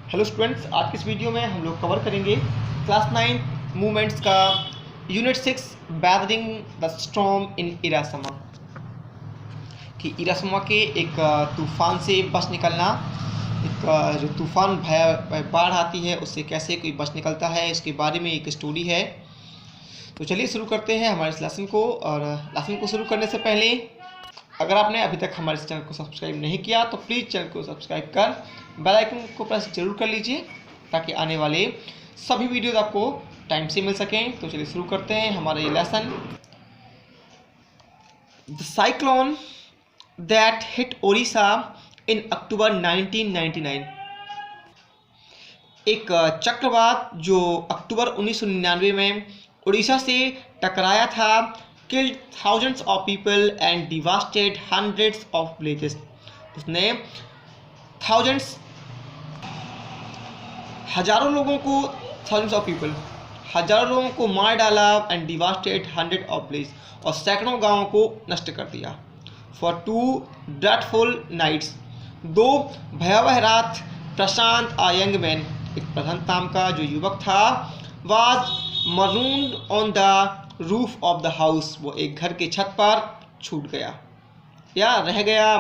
Hello students, आज की इस वीडियो में हम लोग कवर करेंगे क्लास 9 मूवमेंट्स का unit 6 weathering the storm in Ersama. कि इरासमा के एक तूफान से बच निकलना, एक जो तूफान बाढ़ आती है उससे कैसे कोई बच निकलता है, इसके बारे में एक स्टोरी है। तो चलिए शुरू करते हैं हमारे इस लेसन को। और लेसन को शुरू करने से पहले अगर आपने अभी तक हमारे इस चैनल को सब्सक्राइब नहीं किया तो प्लीज़ चैनल को सब्सक्राइब कर बेल आइकन को प्रेस जरूर कर लीजिए ताकि आने वाले सभी वीडियोज आपको टाइम से मिल सकें। तो चलिए शुरू करते हैं हमारा ये lesson. The cyclone that hit Odisha in October 1999। एक चक्रवात जो अक्टूबर 1999 में उड़ीसा से टकराया था killed thousands of people and devastated hundreds of villages। उसने हजारों लोगों को मार डाला and devastated hundred of village, और सैकड़ों गांवों को नष्ट कर दिया। फॉर 2 ड्रेडफुल नाइट्स, 2 भयावह रात, प्रशांत आ यंग मैन, एक प्रशांत नाम का जो युवक था, was marooned on the roof of the house, वो एक घर के छत पर छूट गया या रह गया।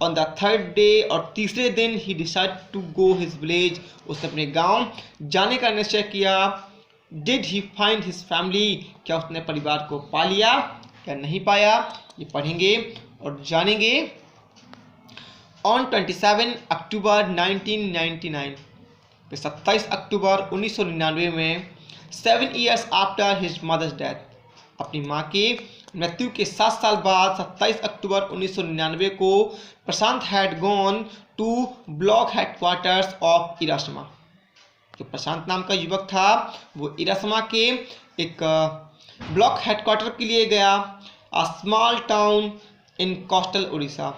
ऑन द थर्ड डे, और तीसरे दिन, he decide to go his village, उसने अपने गांव जाने का निश्चय किया। Did he find his family, क्या उसने परिवार को पा लिया क्या नहीं पाया, ये पढ़ेंगे और जानेंगे। ऑन 27 अक्टूबर 1999, 27 अक्टूबर 1999 में, 7 years after his mother's death, अपनी माँ की मृत्यु के 7 साल बाद 27 अक्टूबर 1999 को Prashant had gone to block headquarters of Ersama. जो प्रशांत नाम का युवक था वो इरासमा के एक ब्लॉक हेडक्वार्टर के लिए गया। A small town in coastal Orissa,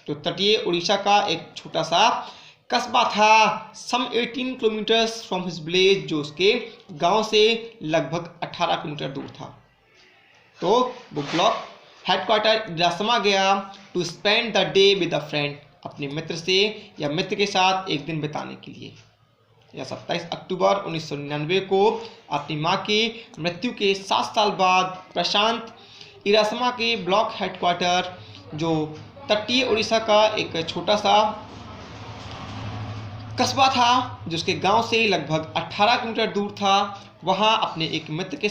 जो तटीय उड़ीसा का एक छोटा सा कस्बा था। सम 18 किलोमीटर्स फ्रॉम हिज विलेज, जो उसके गांव से लगभग 18 किलोमीटर दूर था। तो वो ब्लॉक हेडक्वार्टर इरासमा गया to spend the day with a friend, अपने मित्र से या मित्र के साथ एक दिन बिताने के लिए। या 27 अक्टूबर 1999 को अपनी माँ की मृत्यु के 7 साल बाद प्रशांत इरासमा के ब्लॉक हेडक्वार्टर, जो तटीय उड़ीसा का एक छोटा सा कस्बा था, जो उसके गांव से लगभग 18 किलोमीटर दूर था, वहां अपने एक मित्र के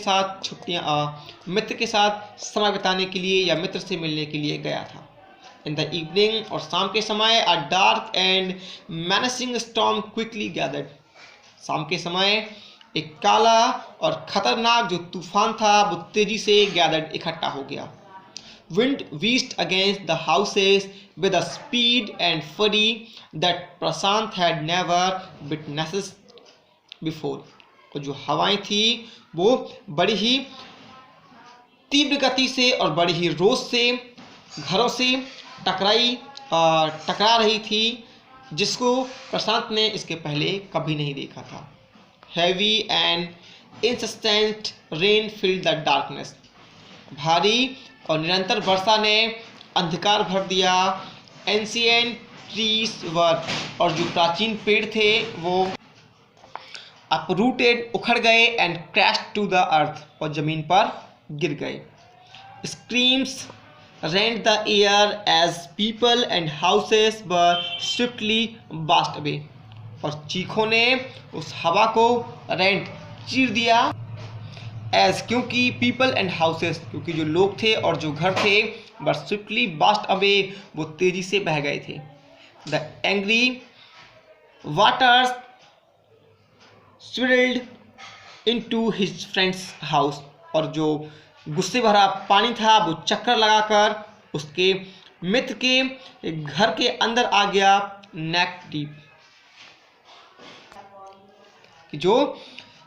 साथ समय बिताने के लिए या मित्र से मिलने के लिए गया था। इन द इवनिंग, और शाम के समय, a dark and menacing storm quickly gathered, शाम के समय एक काला और खतरनाक जो तूफान था वो तेजी से गैदर्ड इकट्ठा हो गया। Wind whisked against the houses with a speed and fury that Prashant had never witnessed before। और जो हवाएं थी वो बड़ी ही तीव्र गति से और बड़ी ही रोज से घरों से टकरा रही थी, जिसको प्रशांत ने इसके पहले कभी नहीं देखा था। Heavy and incessant rain filled the darkness। भारी और निरंतर वर्षा ने अंधकार भर दिया। एंशिएंट ट्रीज वर, और जो प्राचीन पेड़ थे वो अपरूटेड, उखड़ गए, and crash to the earth, और जमीन पर गिर गए। Screams rent the air as people and houses were swiftly washed away, और चीखों ने उस हवा को रेंट, चीर दिया। एज, क्योंकि, पीपल एंड हाउसेस, क्योंकि जो लोग थे और जो घर थे, बट स्विफ्टली बास्ट अवे, वो तेजी से बह गए थे। The angry waters swirled into his friend's house, और जो गुस्से भरा पानी था वो चक्कर लगाकर उसके मित्र के घर के अंदर आ गया, नेक डीप, जो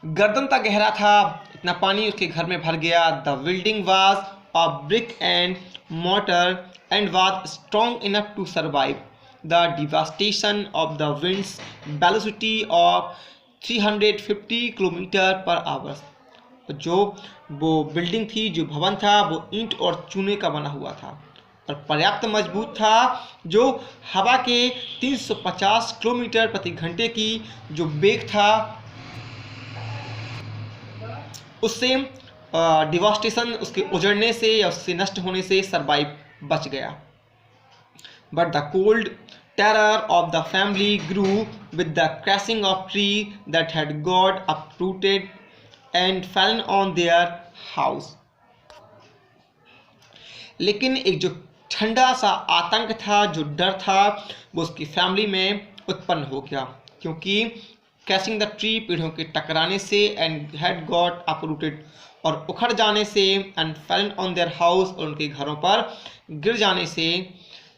गर्दन तक गहरा था, इतना पानी उसके घर में भर गया। The building was of brick and mortar and was strong enough to survive the devastation of the winds velocity of 350 kilometre per hour. जो वो बिल्डिंग थी, जो भवन था, वो ईंट और चूने का बना हुआ था, और पर्याप्त मजबूत था, जो हवा के 350 किलोमीटर प्रति घंटे की जो वेग था उससे डिवास्टेशन, उसके उजड़ने से या उससे नष्ट होने से सरवाइव बच गया। But the cold terror of the family grew with the crashing of tree that had got uprooted and fallen on their house। लेकिन एक जो ठंडा सा आतंक था, जो डर था, वो उसकी फैमिली में उत्पन्न हो गया, क्योंकि क्रैशिंग द ट्री, पेड़ों के टकराने से, एंड हैड गॉट अपरूटेड, और उखड़ जाने से, and fallen on their house, और उनके घरों पर गिर जाने से,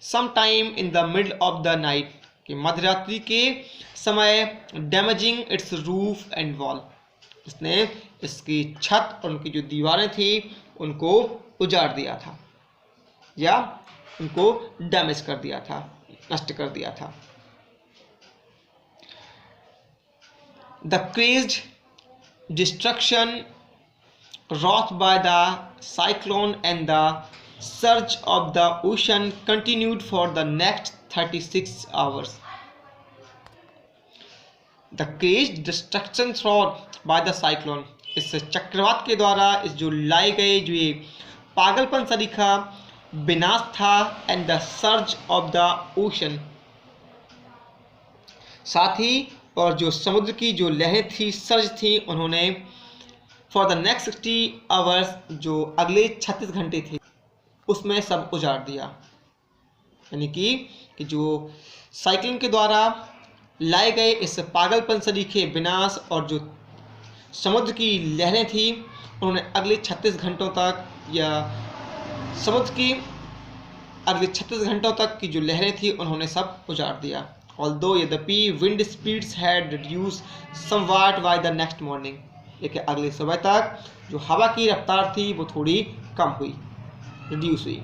some time in the middle of the night, कि मध्यरात्रि के समय, damaging its roof and wall, इसने इसकी छत और उनकी जो दीवारें थी उनको उजाड़ दिया था या उनको डैमेज कर दिया था, नष्ट कर दिया था। The crazed destruction wrought by the cyclone and the surge of the ocean continued for the next 36 hours। The crazed destruction wrought by the cyclone, इस चक्रवात के द्वारा इस जो लाए गए जो ये पागलपन सरीखा विनाश था, and the surge of the ocean, साथ ही और जो समुद्र की जो लहरें थी, सर्ज थी, उन्होंने फॉर द नेक्स्ट 60 आवर्स, जो अगले 36 घंटे थे, उसमें सब उजाड़ दिया। यानी कि जो साइक्लोन के द्वारा लाए गए इस पागलपन सरीखे विनाश और जो समुद्र की लहरें थी, उन्होंने अगले 36 घंटों तक, या समुद्र की अगले 36 घंटों तक की जो लहरें थी उन्होंने सब उजाड़ दिया। ऑल्दो यद्यपि wind speeds had reduced somewhat by the next morning, लेकिन अगले सुबह तक जो हवा की रफ्तार थी वो थोड़ी कम हुई, रिड्यूस हुई।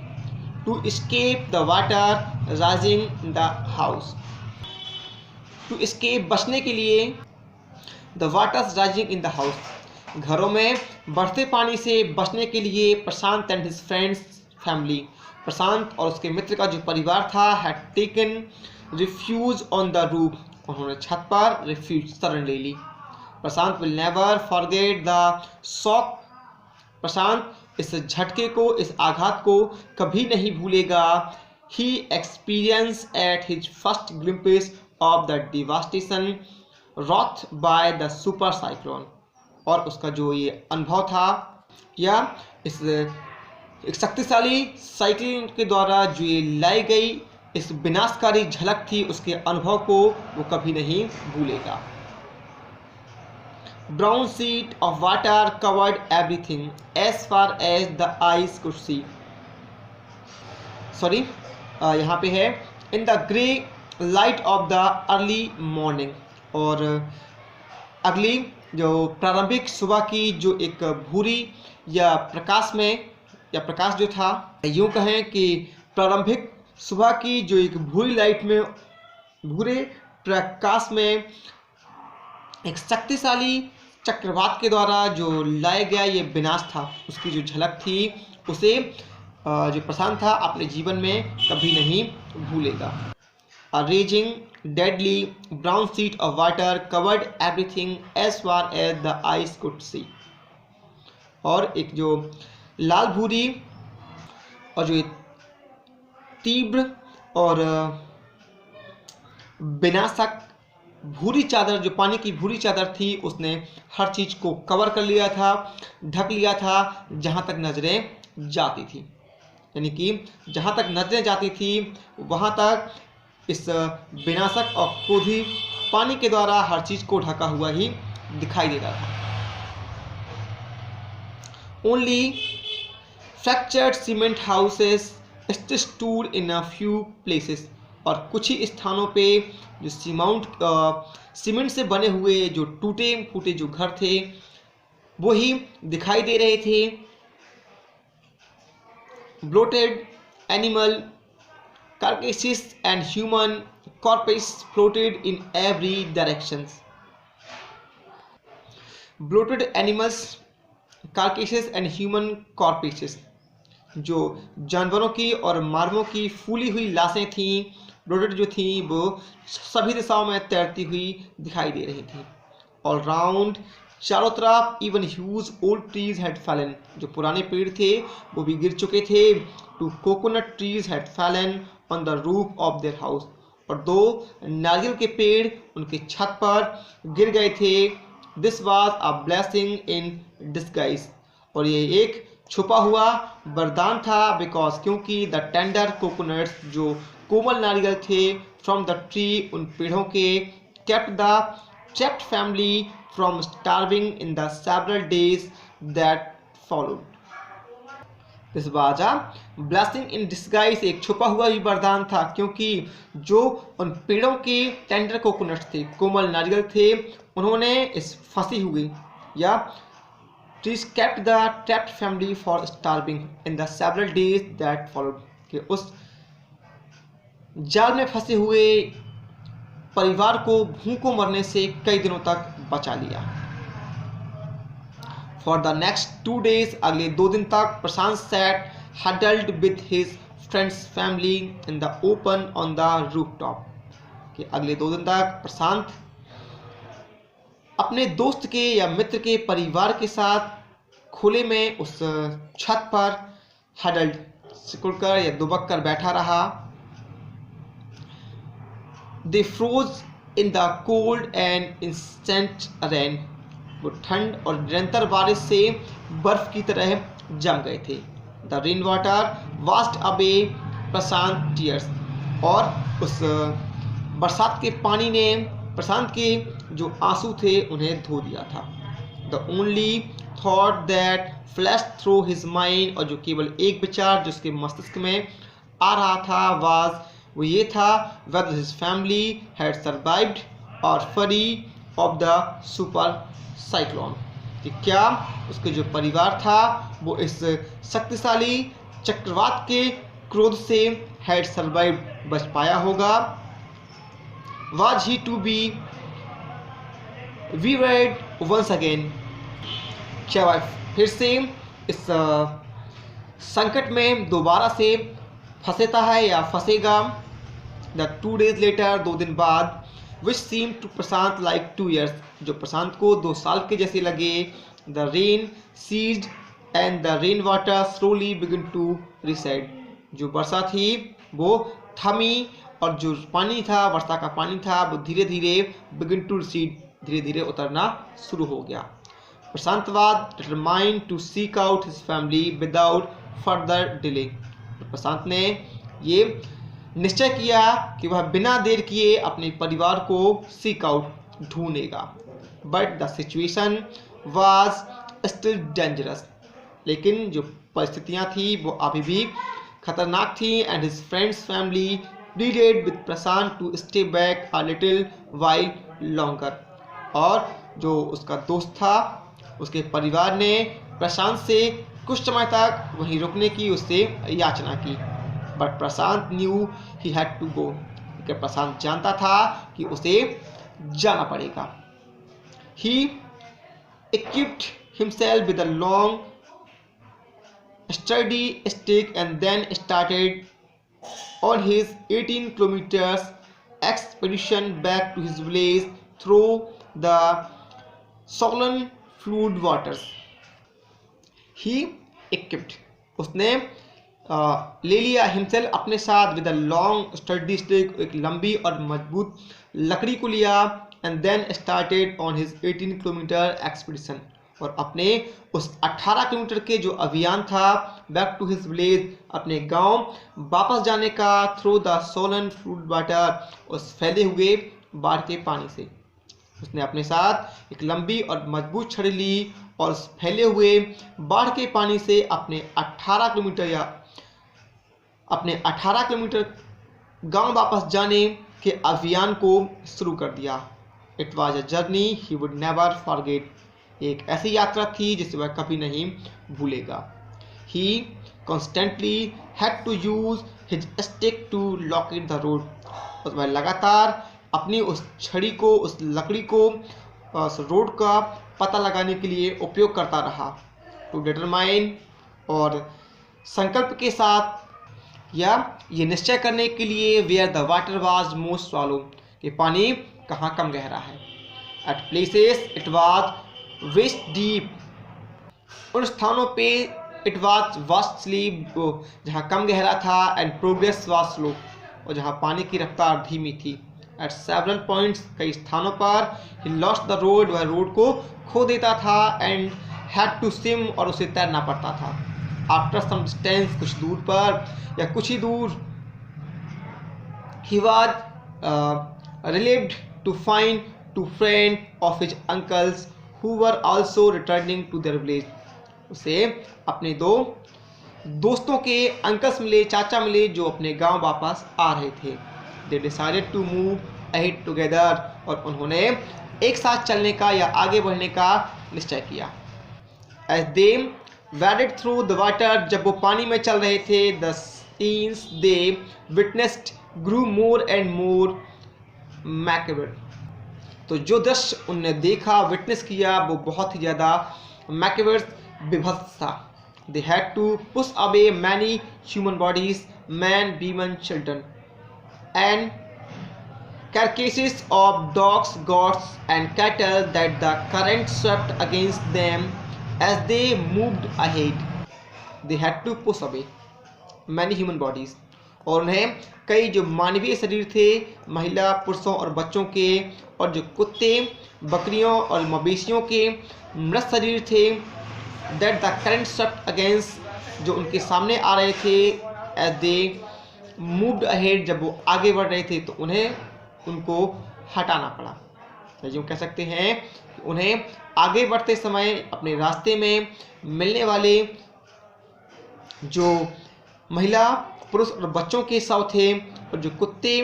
To escape the water rising in the house, to escape बचने के लिए, the waters rising in the house, घरों में बढ़ते पानी से बचने के लिए, Prashant and his friend's family, Prashant और उसके मित्र का जो परिवार था, had taken refuge on the roof, उन्होंने छत पर रिफ्यूज, शरण ले ली। Prashant will never forget the shock, Prashant इस झटके को, इस आघात को कभी नहीं भूलेगा। He experience at his first glimpse of the devastation wrought by the super cyclone, और उसका जो ये अनुभव था या इस एक शक्तिशाली साइक्लोन के द्वारा जो ये लाई गई इस विनाशकारी झलक थी, उसके अनुभव को वो कभी नहीं भूलेगा। Brown sheet of water covered everything as far as the eyes could see। Sorry, यहाँ पे है in the grey light of the early morning, और अगली जो प्रारंभिक सुबह की जो एक भूरी या प्रकाश में, या प्रकाश जो था, यूँ कहें कि प्रारंभिक सुबह की जो एक भूरी लाइट में, भूरे प्रकाश में एक शक्तिशाली चक्रवात के द्वारा जो लाया गया ये विनाश था, उसकी जो झलक थी उसे जो प्रशांत था अपने जीवन में कभी नहीं भूलेगा। A raging deadly brown sheet of water covered everything as far as the eyes could see। और एक जो लाल भूरी और जो तीव्र और विनाशक भूरी चादर, जो पानी की भूरी चादर थी, उसने हर चीज़ को कवर कर लिया था, ढक लिया था, जहाँ तक नज़रें जाती थी। यानी कि जहाँ तक नज़रें जाती थी वहाँ तक इस विनाशक और क्रोधी पानी के द्वारा हर चीज़ को ढका हुआ ही दिखाई देता था। Only fractured cement houses still stood in a few places, और कुछ ही स्थानों पे जो सीमेंट से बने हुए जो टूटे फूटे जो घर थे वो ही दिखाई दे रहे थे। Bloated animal carcasses and human corpses floated in every direction। Bloated animals, carcasses and human corpses, जो जानवरों की और मार्मों की फूली हुई लाशें थीं, रोडेट जो थी, वो सभी दिशाओं में तैरती हुई दिखाई दे रही थी। ऑल राउंड, चारों तरफ, even huge old trees had fallen, जो पुराने पेड़ थे वो भी गिर चुके थे। Two coconut trees had fallen on the roof of their house, और 2 नारियल के पेड़ उनके छत पर गिर गए थे। This was a blessing in disguise, और ये एक छुपा हुआ वरदान था, बिकॉज क्योंकि द टेंडर कोकोनट्स, जो कोमल नारियल थे, फ्रॉम द ट्री, उन पेड़ों के, kept the trapped family from starving in the several days that followed. This was a blessing in disguise, एक छुपा हुआ ही वरदान था, क्योंकि जो उन पेड़ों के टेंडर कोकोनट्स थे, कोमल नारियल थे, उन्होंने इस फंसी हुई या trees kept the trapped family for starving in the several days that followed, कि उस जाल में फंसे हुए परिवार को भूखों मरने से कई दिनों तक बचा लिया। फॉर द नेक्स्ट 2 days, अगले 2 दिन तक Prashant sat huddled with his friend's family in the open on the rooftop, कि अगले 2 दिन तक प्रशांत अपने दोस्त के या मित्र के परिवार के साथ खुले में उस छत पर हडल्ड, सिकुड़कर या दुबक कर बैठा रहा। They froze in the cold and instant rain, वो ठंड और निरंतर बारिश से बर्फ की तरह जम गए थे। The rain water washed away Prashant tears, और उस बरसात के पानी ने प्रशांत के जो आंसू थे उन्हें धो दिया था। The only thought that flashed through his mind, और जो केवल एक विचार जो उसके मस्तिष्क में आ रहा था, was, वो ये था, whether his family had survived or fury of the super cyclone, कि क्या उसके जो परिवार था वो इस शक्तिशाली चक्रवात के क्रोध से had survived, बच पाया होगा। Was he to be wearied once again, क्या वह फिर से इस संकट में दोबारा से फंसेता है या फंसेगा। The 2 days later, 2 दिन बाद, which seemed to Prashant like 2 years, जो प्रशांत को 2 साल के जैसे लगे। The rain ceased and the rain water slowly began to recede, जो वर्षा थी वो थमी और जो पानी था, वर्षा का पानी था, वो धीरे धीरे begin to recede, धीरे धीरे उतरना शुरू हो गया। प्रशांत was determined to seek out his family without further delay, प्रशांत ने ये निश्चय किया कि वह बिना देर किए अपने परिवार को सीक आउट, ढूंढेगा। But the situation was still dangerous, लेकिन जो परिस्थितियां थी वो अभी भी खतरनाक थी। And his friend's family pleaded with Prashant to stay back a little while longer, और जो उसका दोस्त था उसके परिवार ने प्रशांत से कुछ समय तक वहीं रुकने की उससे याचना की। But Prashant knew he had to go, Prashant जानता था कि उसे जाना पड़ेगा। ही equipped himself with a long sturdy stick and then started on his 18 kilometers expedition back to his village through the sullen flood waters. He equipped, उसने ले लिया himself अपने साथ with a long sturdy stick, एक लंबी और मजबूत लकड़ी को लिया। And then started on his 18 kilometre expedition, और अपने उस 18 किलोमीटर के जो अभियान था बैक टू हिज विलेज, अपने गांव वापस जाने का, through the Solan fluid water, उस फैले हुए बाढ़ के पानी से। उसने अपने साथ एक लंबी और मजबूत छड़ी ली और उस फैले हुए बाढ़ के पानी से अपने 18 किलोमीटर गांव वापस जाने के अभियान को शुरू कर दिया। It was a journey he would never forget, एक ऐसी यात्रा थी जिसे वह कभी नहीं भूलेगा। He constantly had to use his stick to locate the road, और वह लगातार अपनी उस छड़ी को, उस लकड़ी को उस रोड का पता लगाने के लिए उपयोग करता रहा। टू डिटरमाइन, और संकल्प के साथ या ये निश्चय करने के लिए where the water was most shallow, कि पानी कहाँ कम गहरा है। At places it was waist deep, उन स्थानों पे इट वाज वास्टली, जहाँ कम गहरा था, एंड प्रोग्रेस वाज स्लो, और जहाँ पानी की रफ्तार धीमी थी। एट सेवरल पॉइंट्स, कई स्थानों पर ही लॉस्ट द रोड, वह रोड को खो देता था, एंड हैड टू स्विम, और उसे तैरना पड़ता था। आफ्टर सम डिस्टेंस, कुछ दूर पर या कुछ ही दूर, ही was relieved to find two friend of his uncles who were also returning to their village, उसे अपने दो दोस्तों के अंकल्स मिले, चाचा मिले, जो अपने गांव वापस आ रहे थे। They decided to move ahead together, और उन्होंने एक साथ चलने का या आगे बढ़ने का निश्चय किया। As they waded through the water, जब वो पानी में चल रहे थे, the scenes they witnessed grew more and more macabre, तो जो दृश्य उनने देखा, विटनेस किया, वो बहुत ही ज़्यादा मैकेबर, विभत्स था। They had to push away many human bodies, men, women, children, and carcasses of dogs, goats, and cattle that the current swept against them as they moved ahead. They had to push away many human bodies. और उन्हें कई जो मानवीय शरीर थे, महिला, पुरुषों और बच्चों के, और जो कुत्ते, बकरियों और मवेशियों के मृत शरीर थे, that the current swept against, जो उनके सामने आ रहे थे, as they moved ahead, जब वो आगे बढ़ रहे थे, तो उनको हटाना पड़ा। यूँ कह सकते हैं कि उन्हें आगे बढ़ते समय अपने रास्ते में मिलने वाले जो महिला, पुरुष और बच्चों के शव थे, और जो कुत्ते,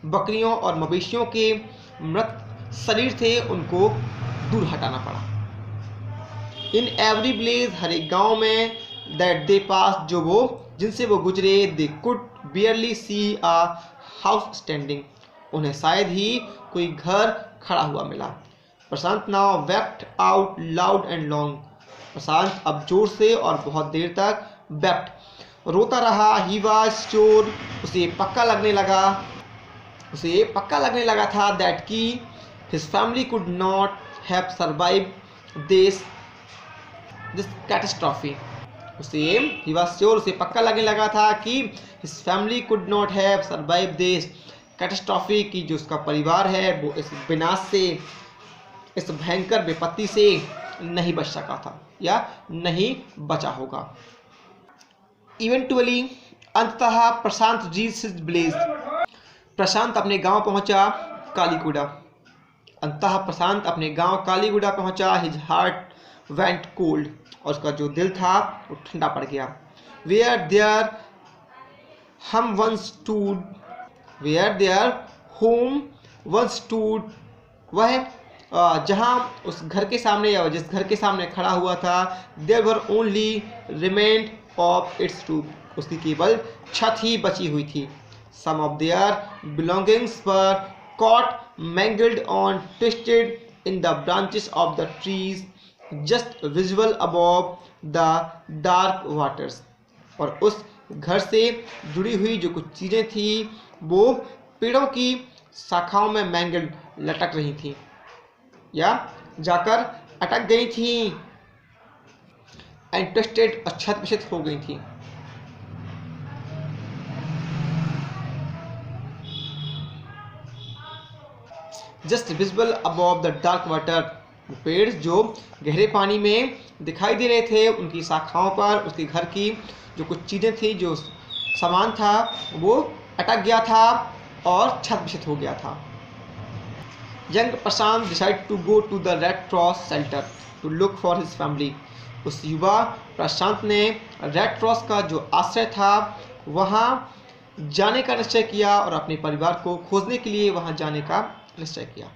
बकरियों और मवेशियों के मृत शरीर थे, उनको दूर हटाना पड़ा। इन एवरी विलेज, हर एक गाँव में, दैट दे पास, जो वो जिनसे वो गुजरे, they could barely see a house standing, उन्हें शायद ही कोई घर खड़ा हुआ मिला। Prashant now wept out loud and long, Prashant अब जोर से और बहुत देर तक वेप्ट, रोता रहा। ही वाज श्योर, उसे पक्का लगने लगा था, दैट की his family could not have survive this catastrophe, उसे पक्का लगने लगा था कि his family could not have survived this catastrophe, कि जो उसका परिवार है वो इस विनाश से, इस भयंकर विपत्ति से नहीं बच सका था या नहीं बचा होगा। इवेंटुअली, अंततः प्रशांत रीच्ड हिज विलेज, प्रशांत अपने गांव पहुंचा, कालीगुड़ा। अंततः प्रशांत अपने गांव कालीगुड़ा पहुंचा। हिज हार्ट वेंट कोल्ड, और उसका जो दिल था वो ठंडा पड़ गया। Where their home once stood, वह जहाँ उस घर के सामने या जिस घर के सामने खड़ा हुआ था, there were only remained of its roof, उसकी केवल छत ही बची हुई थी। Some of their belongings were caught mangled on twisted in the branches of the trees just visual above the dark waters, और उस घर से जुड़ी हुई जो कुछ चीज़ें थी वो पेड़ों की शाखाओं में मैंगल्ड लटक रही थी या जाकर अटक गई थी, एंड ट्विस्टेड, अच्छत विक्षत हो गई थी। Just visible above the dark water, पेड़ जो गहरे पानी में दिखाई दे रहे थे, उनकी शाखाओं पर उसके घर की जो कुछ चीज़ें थी, जो सामान था, वो अटक गया था और छत विक्षत हो गया था। Young Prashant decide to go to the red cross shelter to look for his family, उस युवा प्रशांत ने रेड क्रॉस का जो आश्रय था वहाँ जाने का निश्चय किया और अपने परिवार को खोजने के लिए वहाँ जाने का निश्चय किया।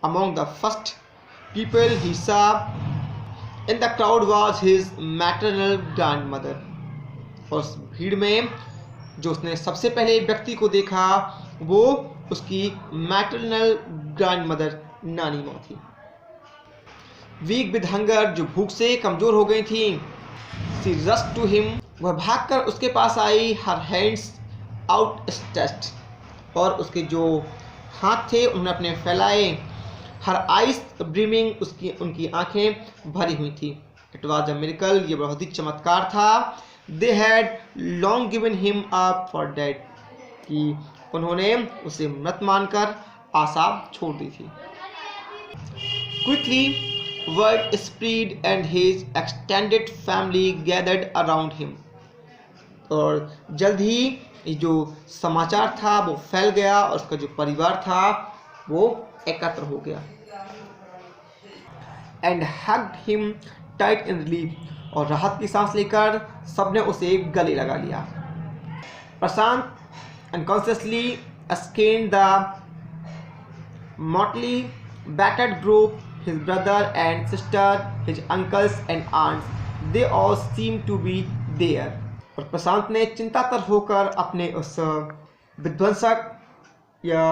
Among the first people he saw in the crowd was his maternal grandmother, और उस भीड़ में जो उसने सबसे पहले व्यक्ति को देखा वो उसकी मैटरनल ग्रैंडमदर, नानी माँ थी। वीक विद हंगर, जो भूख से कमज़ोर हो गई थी। शी रश्ड टू हिम वह भागकर उसके पास आई, हर हैंड्स आउट स्ट्रेच्ड, और उसके जो हाथ थे उन्होंने अपने फैलाए, हर आइज ब्रीमिंग, उनकी आंखें भरी हुई थी। इट वॉज अ मिरेकल, ये बहुत ही चमत्कार था। They had long given him up for dead, कि उन्होंने उसे मृत मानकर आशा छोड़ दी थी। Quickly word spread and his extended family gathered around him, और जल्द ही ये जो समाचार था वो फैल गया और उसका जो परिवार था वो एकत्र हो गया। And hugged him tight in relief, और राहत की सांस लेकर सबने उसे गले लगा लिया। Prashant unconsciously scanned the motley battered group, his brother and sister, his uncles and aunts, they all seemed to be there। और प्रशांत ने चिंतातर होकर अपने उस विध्वंसक या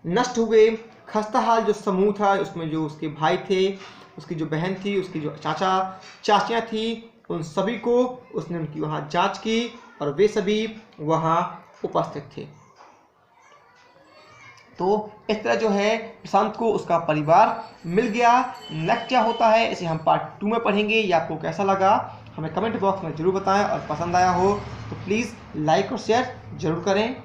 नष्ट हुए खस्ताहाल जो समूह था, उसमें जो उसके भाई थे, उसकी जो बहन थी, उसकी जो चाचा चाचियाँ थी, उन सभी को उसने उनकी वहाँ जांच की और वे सभी वहाँ उपस्थित थे। तो इस तरह जो है प्रशांत को उसका परिवार मिल गया। नेक्स्ट क्या होता है इसे हम पार्ट 2 में पढ़ेंगे। ये आपको कैसा लगा हमें कमेंट बॉक्स में ज़रूर बताएं, और पसंद आया हो तो प्लीज़ लाइक और शेयर ज़रूर करें।